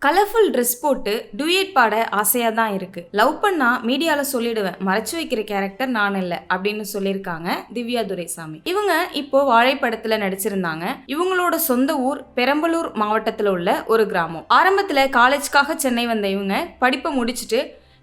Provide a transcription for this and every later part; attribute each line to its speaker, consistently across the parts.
Speaker 1: Colourful dress போட்டு duet பாட ஆசையாக தான் இருக்கு. லவ் பண்ணா மீடியாவில் சொல்லிடுவேன், மறைச்சு வைக்கிற கேரக்டர் நான் இல்லை அப்படின்னு சொல்லியிருக்காங்க திவ்யா துரைசாமி. இவங்க இப்போ வாழைப்படத்தில் நடிச்சிருந்தாங்க. இவங்களோட சொந்த ஊர் பெரம்பலூர் மாவட்டத்தில் உள்ள ஒரு கிராமம். ஆரம்பத்தில் காலேஜ்க்காக சென்னை வந்த இவங்க படிப்பை முடிச்சுட்டு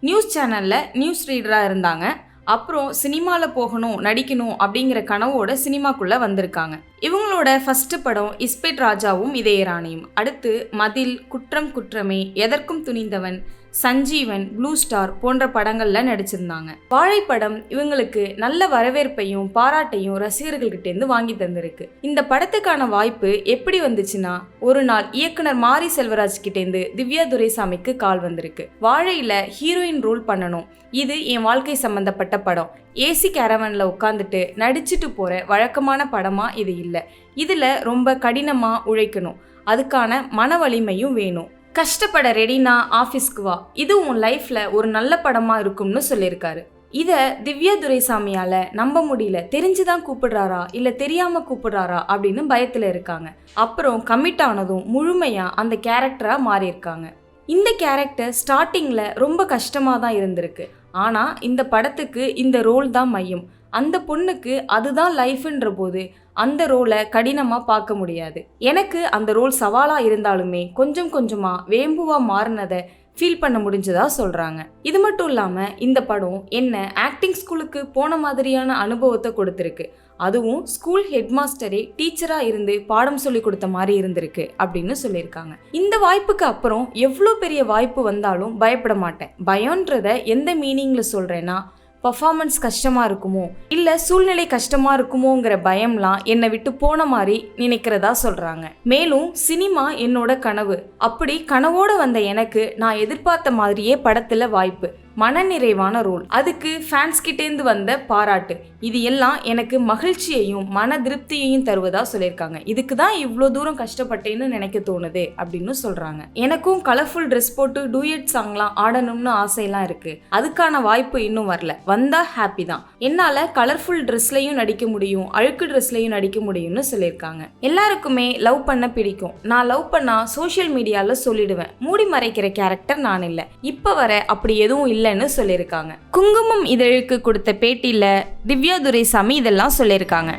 Speaker 1: நியூஸ் சேனலில் நியூஸ் ரீடராக இருந்தாங்க. அப்புறம் சினிமாவில் போகணும், நடிக்கணும் அப்படிங்கிற கனவோட சினிமாக்குள்ளே வந்திருக்காங்க. இவங்களோட ஃபர்ஸ்ட் படம் இஸ்பெட் ராஜாவும் இதயராணியும். அடுத்து மதில், குற்றம் குற்றமே, எதற்கும் துணிந்தவன், சஞ்சீவன், ப்ளூ ஸ்டார் போன்ற படங்கள்ல நடிச்சிருந்தாங்க. வாழைப்படம் இவங்களுக்கு நல்ல வரவேற்பையும் பாராட்டையும் ரசிகர்கள்கிட்டேருந்து வாங்கி தந்திருக்கு. இந்த படத்துக்கான வாய்ப்பு எப்படி வந்துச்சுன்னா, ஒரு நாள் இயக்குனர் மாரி செல்வராஜ் கிட்டேருந்து திவ்யா துரைசாமிக்கு கால் வந்திருக்கு. வாழையில ஹீரோயின் ரோல் பண்ணணும், இது என் வாழ்க்கை சம்பந்தப்பட்ட படம், ஏசி கேரவன்ல உட்காந்துட்டு நடிச்சுட்டு போற வழக்கமான படமா இது இல்லை, இதுல ரொம்ப கடினமா உழைக்கணும், அதுக்கான மன வலிமையும் வேணும், கஷ்டப்பட ரெடினா ஆஃபீஸ்க்கு வா, இது உன் லைஃப்ல ஒரு நல்ல படமா இருக்கும்னு சொல்லியிருக்காரு. இதை திவ்யா துரைசாமியால நம்ப முடியல. தெரிஞ்சுதான் கூப்பிடுறாரா இல்ல தெரியாம கூப்பிடுறாரா அப்படின்னு பயத்துல இருக்காங்க. அப்புறம் கமிட் ஆனதும் முழுமையா அந்த கேரக்டரா மாறி இருக்காங்க. இந்த கேரக்டர் ஸ்டார்டிங்ல ரொம்ப கஷ்டமா தான் இருந்திருக்கு. ஆனா இந்த படத்துக்கு இந்த ரோல் தான் மையம். அந்த பொண்ணுக்கு அதுதான் லைஃப்ன்ற போது அந்த ரோலை கடினமாக பார்க்க முடியாது. எனக்கு அந்த ரோல் சவாலாக இருந்தாலுமே கொஞ்சம் கொஞ்சமாக வேம்புவாக மாறினதை ஃபீல் பண்ண முடிஞ்சதா சொல்கிறாங்க. இது மட்டும் இல்லாமல் இந்த படம் என்ன ஆக்டிங் ஸ்கூலுக்கு போன மாதிரியான அனுபவத்தை கொடுத்துருக்கு. அதுவும் ஸ்கூல் ஹெட்மாஸ்டரே டீச்சராக இருந்து பாடம் சொல்லி கொடுத்த மாதிரி இருந்திருக்கு அப்படின்னு சொல்லியிருக்காங்க. இந்த வாய்ப்புக்கு அப்புறம் எவ்வளோ பெரிய வாய்ப்பு வந்தாலும் பயப்பட மாட்டேன். பயம்ன்றத எந்த மீனிங்கில் சொல்கிறேன்னா, பர்ஃபார்மன்ஸ் கஷ்டமாக இருக்குமோ இல்லை சூழ்நிலை கஷ்டமாக இருக்குமோங்கிற பயம்லாம் என்னை விட்டு போன மாதிரி நினைக்கிறதா சொல்கிறாங்க. மேலும் சினிமா என்னோட கனவு, அப்படி கனவோடு வந்த எனக்கு நான் எதிர்பார்த்த மாதிரியே படத்தில் வாய்ப்பு, மனநிறைவான ரோல், அதுக்கு ஃபேன்ஸ் கிட்டேருந்து வந்த பாராட்டு, இது எல்லாம் எனக்கு மகிழ்ச்சியையும் மன திருப்தியையும் தருவதா சொல்லியிருக்காங்க. இதுக்கு தான் இவ்வளோ தூரம் கஷ்டப்பட்டேன்னு நினைக்க தோணுது அப்படின்னு சொல்கிறாங்க. எனக்கும் கலர்ஃபுல் ட்ரெஸ் போட்டு டூயட் சாங்லாம் ஆடணும்னு ஆசையெல்லாம் இருக்குது. அதுக்கான வாய்ப்பு இன்னும் வரல, வந்தால் ஹாப்பி தான். என்னால் கலர்ஃபுல் ட்ரெஸ்லையும் நடிக்க முடியும், அழுக்கு ட்ரெஸ்லையும் நடிக்க முடியும்னு சொல்லியிருக்காங்க. எல்லாருக்குமே லவ் பண்ண பிடிக்கும். நான் லவ் பண்ணால் சோஷியல் மீடியாவில் சொல்லிடுவேன், மூடி மறைக்கிற கேரக்டர் நான் இல்லை. இப்போ வர அப்படி எதுவும் இல்லைன்னு சொல்லியிருக்காங்க. குங்குமம் இதழுக்கு கொடுத்த பேட்டியில் திவ்யா துரைசாமி இதெல்லாம் சொல்லியிருக்காங்க.